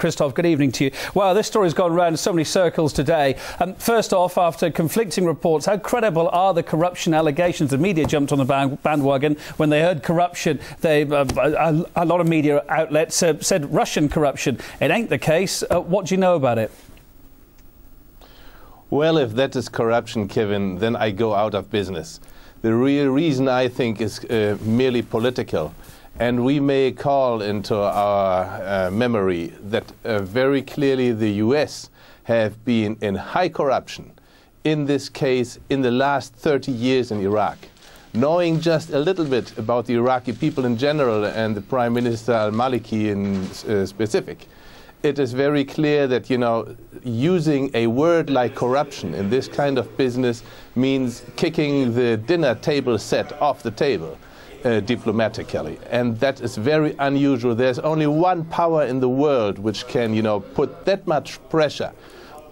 Christoph, good evening to you. Well, this story's gone around in so many circles today. First off, after conflicting reports, how credible are the corruption allegations? The media jumped on the bandwagon when they heard corruption. A lot of media outlets said Russian corruption. It ain't the case. What do you know about it? Well, if that is corruption, Kevin, then I go out of business. The real reason, I think, is merely political. And we may call into our memory that very clearly the US have been in high corruption, in this case, in the last 30 years in Iraq. Knowing just a little bit about the Iraqi people in general and the Prime Minister al-Maliki in specific, it is very clear that, you know, using a word like corruption in this kind of business means kicking the dinner table set off the table. Diplomatically, and that is very unusual. There's only one power in the world which can, you know, put that much pressure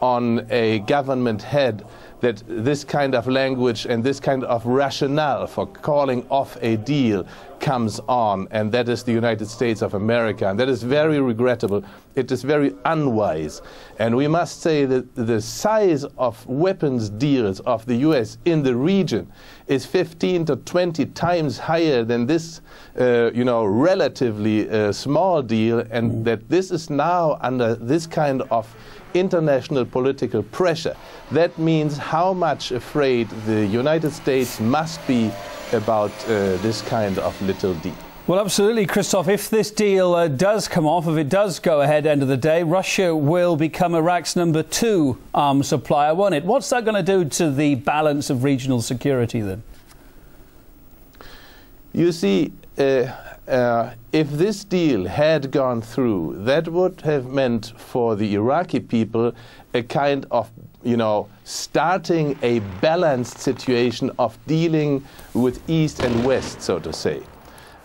on a government head that this kind of language and this kind of rationale for calling off a deal comes on, and that is the United States of America, and that is very regrettable. It is very unwise, and we must say that the size of weapons deals of the US in the region is 15 to 20 times higher than this you know, relatively small deal, and that this is now under this kind of international political pressure. That means how much afraid the United States must be about this kind of little deal. Well, absolutely, Christoph. If this deal does come off, if it does go ahead, end of the day, Russia will become Iraq's #2 arms supplier, won't it? What's that going to do to the balance of regional security then? You see, if this deal had gone through, that would have meant for the Iraqi people a kind of, you know, starting a balanced situation of dealing with East and West, so to say.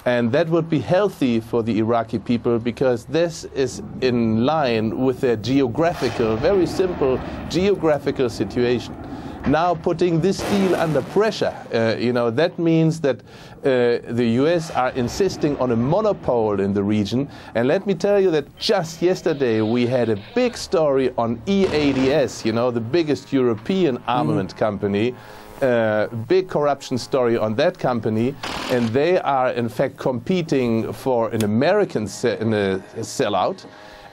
And that would be healthy for the Iraqi people, because this is in line with their geographical, very simple geographical situation. Now putting this deal under pressure, you know, that means that the US are insisting on a monopole in the region. And let me tell you that just yesterday we had a big story on EADS, you know, the biggest European armament company, big corruption story on that company, and they are in fact competing for an American sellout.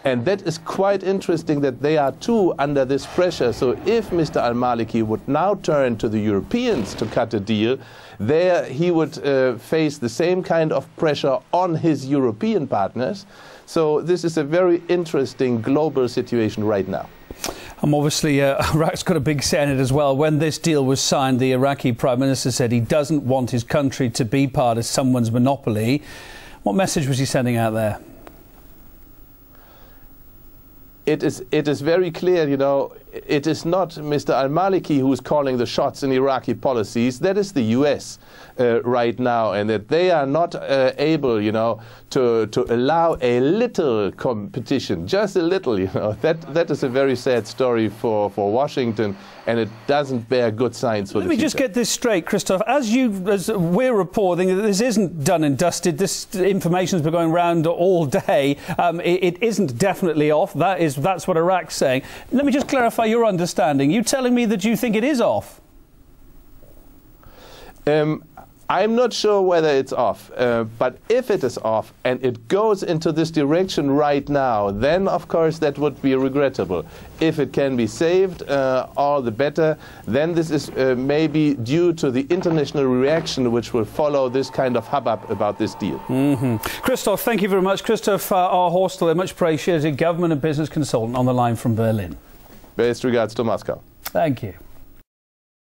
And that is quite interesting that they are too under this pressure. So if Mr. al-Maliki would now turn to the Europeans to cut a deal, there he would face the same kind of pressure on his European partners. So this is a very interesting global situation right now. Obviously, Iraq's got a big say in it as well. When this deal was signed, the Iraqi Prime Minister said he doesn't want his country to be part of someone's monopoly. What message was he sending out there? It is very clear, you know, it is not Mr. al-Maliki who is calling the shots in Iraqi policies. That is the US right now, and that they are not able, you know, to allow a little competition, just a little, you know. That is a very sad story for Washington, and it doesn't bear good signs for the future. Let me just get this straight, Christoph. As we're reporting, this isn't done and dusted. This information's been going around all day. It isn't definitely off. That's what Iraq's saying. Let me just clarify your understanding. You telling me that you think it is off? I'm not sure whether it's off, but if it is off and it goes into this direction right now, then of course that would be regrettable. If it can be saved, all the better. Then this is maybe due to the international reaction which will follow this kind of hubbub about this deal. Christoph, thank you very much. Christoph R. Horstel, a much appreciated government and business consultant on the line from Berlin. Best regards to Moscow. Thank you.